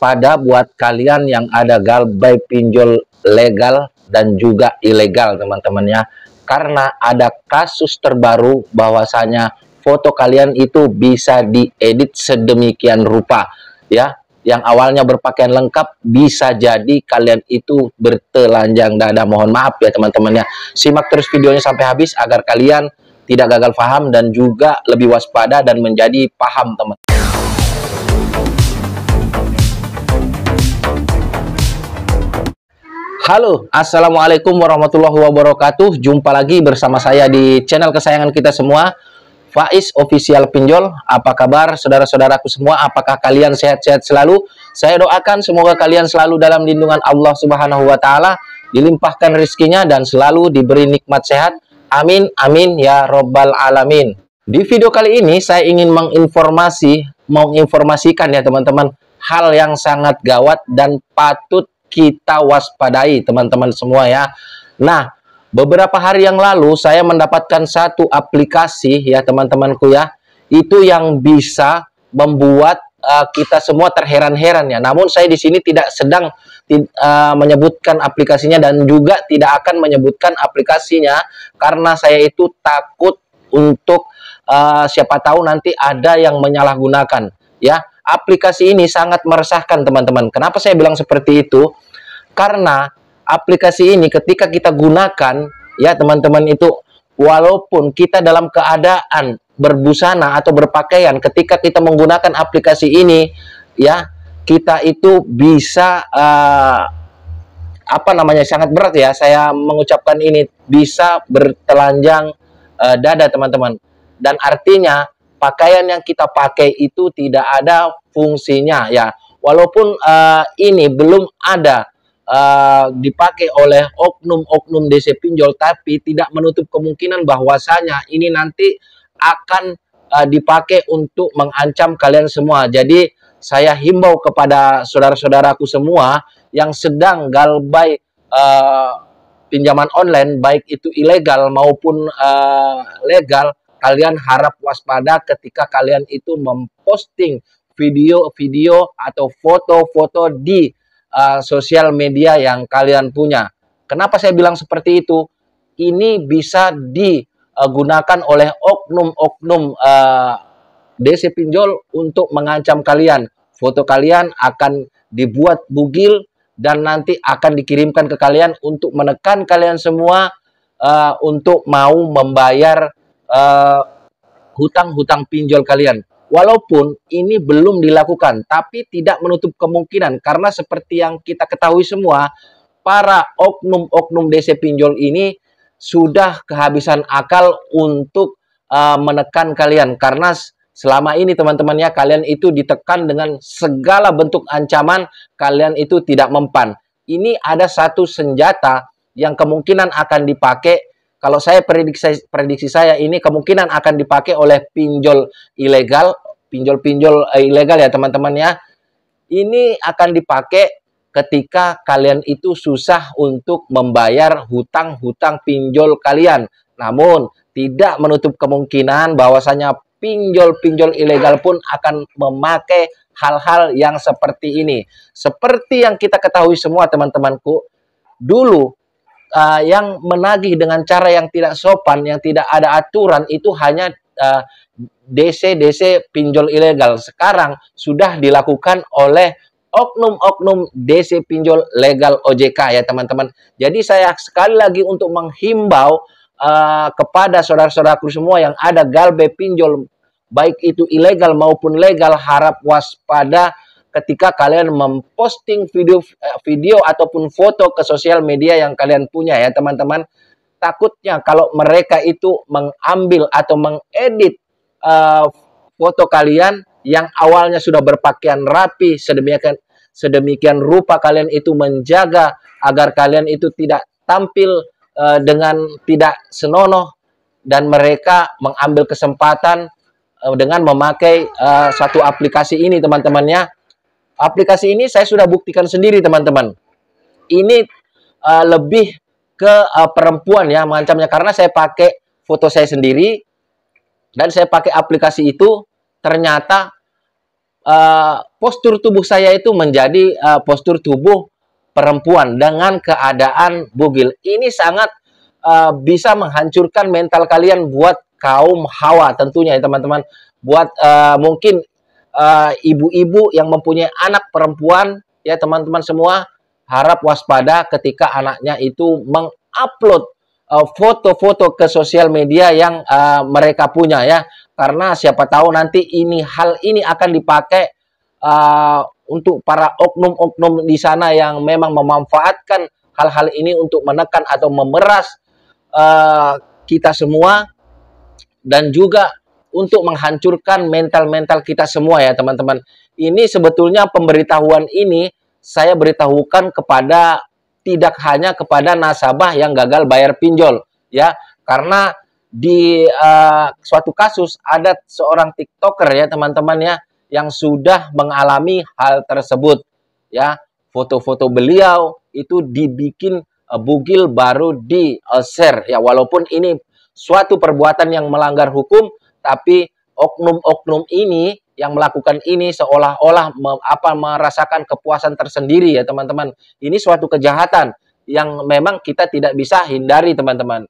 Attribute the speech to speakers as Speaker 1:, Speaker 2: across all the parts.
Speaker 1: waspada buat kalian yang ada galbay pinjol legal dan juga ilegal, teman-teman ya. Karena ada kasus terbaru bahwasanya foto kalian itu bisa diedit sedemikian rupa ya. Yang awalnya berpakaian lengkap bisa jadi kalian itu bertelanjang dada. Mohon maaf ya teman-teman ya. Simak terus videonya sampai habis agar kalian tidak gagal paham dan juga lebih waspada dan menjadi paham, teman. Halo, assalamualaikum warahmatullahi wabarakatuh. Jumpa lagi bersama saya di channel kesayangan kita semua, Faiz Official Pinjol. Apa kabar saudara-saudaraku semua? Apakah kalian sehat-sehat selalu? Saya doakan semoga kalian selalu dalam lindungan Allah Subhanahu wa Ta'ala, dilimpahkan rezekinya dan selalu diberi nikmat sehat. Amin, amin ya robbal alamin. Di video kali ini saya ingin menginformasikan ya teman-teman, hal yang sangat gawat dan patut kita waspadai teman-teman semua ya. Nah, beberapa hari yang lalu saya mendapatkan satu aplikasi ya teman-temanku ya, itu yang bisa membuat kita semua terheran-heran ya. Namun saya di sini tidak sedang menyebutkan aplikasinya dan juga tidak akan menyebutkan aplikasinya karena saya itu takut untuk siapa tahu nanti ada yang menyalahgunakan ya. Aplikasi ini sangat meresahkan teman-teman. Kenapa saya bilang seperti itu? Karena aplikasi ini ketika kita gunakan ya teman-teman itu, walaupun kita dalam keadaan berbusana atau berpakaian, ketika kita menggunakan aplikasi ini ya, kita itu bisa sangat berat ya saya mengucapkan ini, bisa bertelanjang dada teman-teman. Dan artinya pakaian yang kita pakai itu tidak ada fungsinya ya. Walaupun ini belum ada dipakai oleh oknum-oknum DC pinjol, tapi tidak menutup kemungkinan bahwasanya ini nanti akan dipakai untuk mengancam kalian semua. Jadi saya himbau kepada saudara-saudaraku semua yang sedang galbay pinjaman online, baik itu ilegal maupun legal, kalian harap waspada ketika kalian itu memposting video-video atau foto-foto di sosial media yang kalian punya. Kenapa saya bilang seperti itu? Ini bisa digunakan oleh oknum-oknum DC pinjol untuk mengancam kalian. Foto kalian akan dibuat bugil dan nanti akan dikirimkan ke kalian untuk menekan kalian semua untuk mau membayar hutang-hutang pinjol kalian. Walaupun ini belum dilakukan, tapi tidak menutup kemungkinan karena seperti yang kita ketahui semua, para oknum-oknum DC pinjol ini sudah kehabisan akal untuk menekan kalian. Karena selama ini teman-teman ya, kalian itu ditekan dengan segala bentuk ancaman, kalian itu tidak mempan. Ini ada satu senjata yang kemungkinan akan dipakai. Kalau saya prediksi saya ini kemungkinan akan dipakai oleh pinjol ilegal, pinjol ilegal ya teman-teman ya. Ini akan dipakai ketika kalian itu susah untuk membayar hutang-hutang pinjol kalian. Namun tidak menutup kemungkinan bahwasanya pinjol-pinjol ilegal pun akan memakai hal-hal yang seperti ini. Seperti yang kita ketahui semua teman-temanku, dulu yang menagih dengan cara yang tidak sopan, yang tidak ada aturan, itu hanya DC pinjol ilegal. Sekarang sudah dilakukan oleh oknum-oknum DC pinjol legal OJK ya teman-teman. Jadi saya sekali lagi untuk menghimbau kepada saudara-saudaraku semua yang ada galbay pinjol, baik itu ilegal maupun legal, harap waspada ketika kalian memposting video ataupun foto ke sosial media yang kalian punya ya teman-teman. Takutnya kalau mereka itu mengambil atau mengedit foto kalian yang awalnya sudah berpakaian rapi, sedemikian rupa kalian itu menjaga agar kalian itu tidak tampil dengan tidak senonoh, dan mereka mengambil kesempatan dengan memakai satu aplikasi ini teman-temannya. Aplikasi ini saya sudah buktikan sendiri teman-teman. Ini lebih ke perempuan ya mengancamnya, karena saya pakai foto saya sendiri dan saya pakai aplikasi itu. Ternyata postur tubuh saya itu menjadi postur tubuh perempuan dengan keadaan bugil. Ini sangat bisa menghancurkan mental kalian buat kaum hawa tentunya ya teman-teman. Buat mungkin ibu-ibu yang mempunyai anak perempuan ya teman-teman semua, harap waspada ketika anaknya itu mengupload foto-foto ke sosial media yang mereka punya ya, karena siapa tahu nanti hal ini akan dipakai untuk para oknum-oknum di sana yang memang memanfaatkan hal-hal ini untuk menekan atau memeras kita semua, dan juga untuk menghancurkan mental-mental kita semua ya teman-teman. Ini sebetulnya pemberitahuan ini saya beritahukan kepada tidak hanya kepada nasabah yang gagal bayar pinjol ya, karena di suatu kasus ada seorang TikToker ya teman-teman ya yang sudah mengalami hal tersebut ya. Foto-foto beliau itu dibikin bugil baru di share ya, walaupun ini suatu perbuatan yang melanggar hukum, tapi oknum-oknum ini yang melakukan ini seolah-olah merasakan kepuasan tersendiri ya teman-teman. Ini suatu kejahatan yang memang kita tidak bisa hindari teman-teman.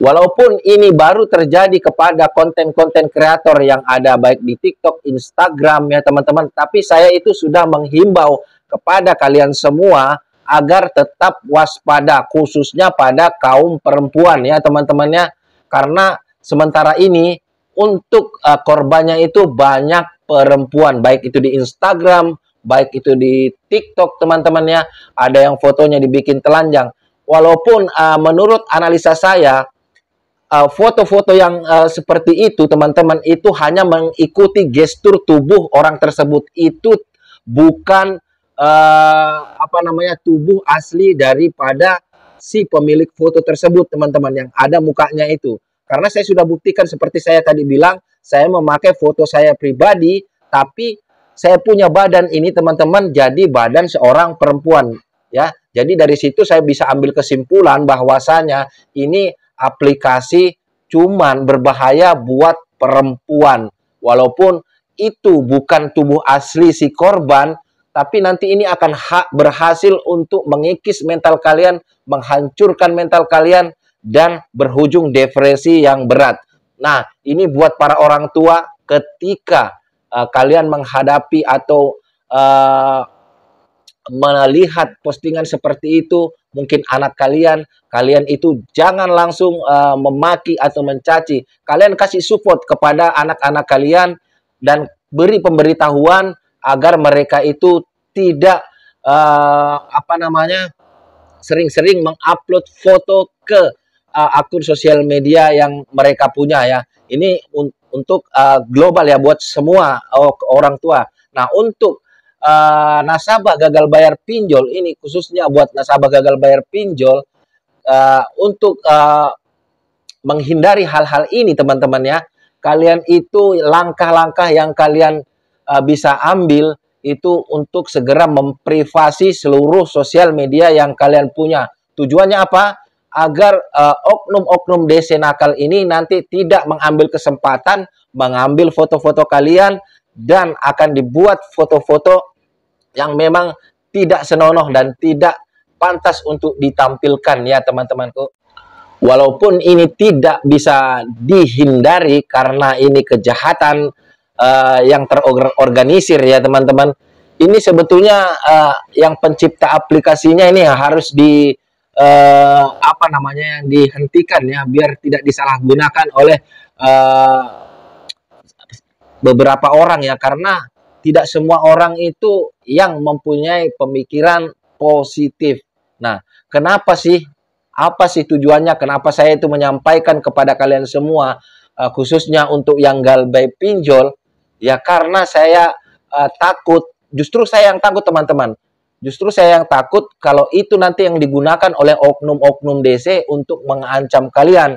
Speaker 1: Walaupun ini baru terjadi kepada konten-konten kreator yang ada baik di TikTok, Instagram ya teman-teman, tapi saya itu sudah menghimbau kepada kalian semua agar tetap waspada, khususnya pada kaum perempuan ya teman-temannya, karena sementara ini untuk korbannya itu banyak perempuan, baik itu di Instagram, baik itu di TikTok teman-temannya, ada yang fotonya dibikin telanjang. Walaupun menurut analisa saya, foto-foto yang seperti itu teman-teman itu hanya mengikuti gestur tubuh orang tersebut, itu bukan tubuh asli daripada si pemilik foto tersebut teman-teman, yang ada mukanya itu. Karena saya sudah buktikan seperti saya tadi bilang, saya memakai foto saya pribadi, tapi saya punya badan ini teman-teman jadi badan seorang perempuan ya. Jadi dari situ saya bisa ambil kesimpulan bahwasanya ini aplikasi cuman berbahaya buat perempuan. Walaupun itu bukan tubuh asli si korban, tapi nanti ini akan berhasil untuk mengikis mental kalian, menghancurkan mental kalian, dan berujung depresi yang berat. Nah, ini buat para orang tua ketika kalian menghadapi atau melihat postingan seperti itu, mungkin anak kalian itu jangan langsung memaki atau mencaci. Kalian kasih support kepada anak-anak kalian dan beri pemberitahuan agar mereka itu tidak sering-sering mengupload foto ke akun sosial media yang mereka punya ya. Ini untuk global ya, buat semua orang tua. Nah, untuk nasabah gagal bayar pinjol ini, khususnya buat nasabah gagal bayar pinjol, untuk menghindari hal-hal ini teman-teman ya, kalian itu langkah-langkah yang kalian bisa ambil itu untuk segera memprivasi seluruh sosial media yang kalian punya. Tujuannya apa? Agar oknum-oknum DC nakal ini nanti tidak mengambil kesempatan mengambil foto-foto kalian, dan akan dibuat foto-foto yang memang tidak senonoh dan tidak pantas untuk ditampilkan ya teman-temanku. Walaupun ini tidak bisa dihindari karena ini kejahatan yang terorganisir ya teman-teman. Ini sebetulnya yang pencipta aplikasinya ini harus dihentikan ya, biar tidak disalahgunakan oleh beberapa orang ya, karena tidak semua orang itu yang mempunyai pemikiran positif. Nah, kenapa sih? Apa sih tujuannya? Kenapa saya itu menyampaikan kepada kalian semua, khususnya untuk yang galbay pinjol? Ya karena saya takut. Justru saya yang takut teman-teman. Justru saya yang takut kalau itu nanti yang digunakan oleh oknum-oknum DC untuk mengancam kalian.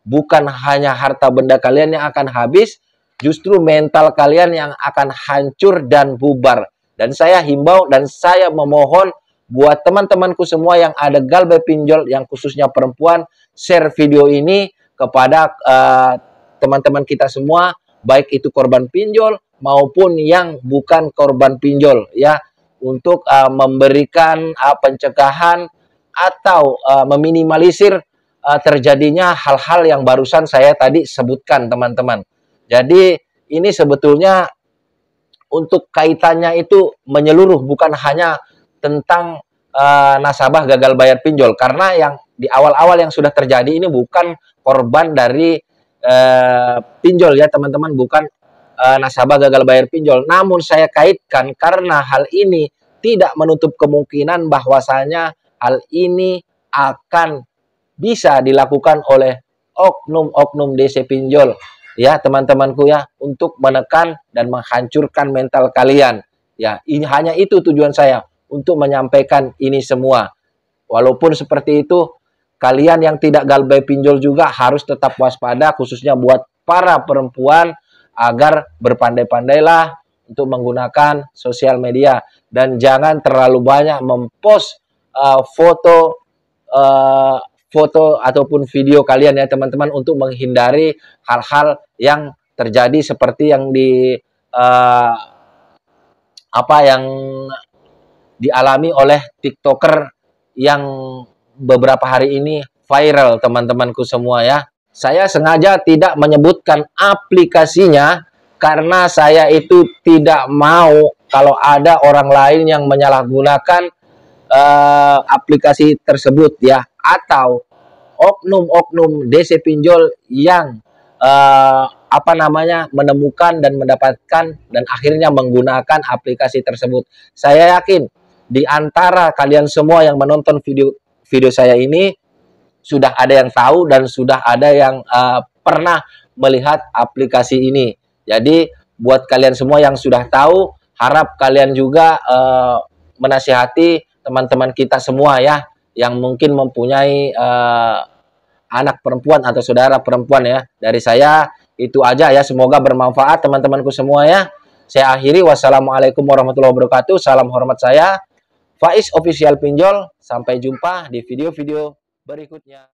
Speaker 1: Bukan hanya harta benda kalian yang akan habis, justru mental kalian yang akan hancur dan bubar. Dan saya himbau dan saya memohon buat teman-temanku semua yang ada galbay pinjol, yang khususnya perempuan, share video ini kepada teman-teman kita semua, baik itu korban pinjol maupun yang bukan korban pinjol ya, untuk memberikan pencegahan atau meminimalisir terjadinya hal-hal yang barusan saya tadi sebutkan, teman-teman. Jadi ini sebetulnya untuk kaitannya itu menyeluruh, bukan hanya tentang nasabah gagal bayar pinjol, karena yang di awal-awal yang sudah terjadi ini bukan korban dari pinjol ya teman-teman, bukan nasabah gagal bayar pinjol. Namun saya kaitkan karena hal ini tidak menutup kemungkinan bahwasanya hal ini akan bisa dilakukan oleh oknum-oknum DC pinjol ya teman-temanku ya, untuk menekan dan menghancurkan mental kalian ya. Ini hanya itu tujuan saya untuk menyampaikan ini semua. Walaupun seperti itu, kalian yang tidak galbay pinjol juga harus tetap waspada, khususnya buat para perempuan, agar berpandai-pandailah untuk menggunakan sosial media dan jangan terlalu banyak mempost foto ataupun video kalian ya teman-teman, untuk menghindari hal-hal yang terjadi seperti yang yang dialami oleh TikToker yang beberapa hari ini viral, teman-temanku semua ya. Saya sengaja tidak menyebutkan aplikasinya karena saya itu tidak mau kalau ada orang lain yang menyalahgunakan aplikasi tersebut ya, atau oknum-oknum DC pinjol yang menemukan dan mendapatkan dan akhirnya menggunakan aplikasi tersebut. Saya yakin di antara kalian semua yang menonton video saya ini sudah ada yang tahu dan sudah ada yang pernah melihat aplikasi ini. Jadi buat kalian semua yang sudah tahu, harap kalian juga menasihati teman-teman kita semua ya, yang mungkin mempunyai anak perempuan atau saudara perempuan ya. Dari saya itu aja ya, semoga bermanfaat teman-temanku semua ya. Saya akhiri, wassalamualaikum warahmatullahi wabarakatuh. Salam hormat saya, Faiz Official Pinjol. Sampai jumpa di video-video berikutnya.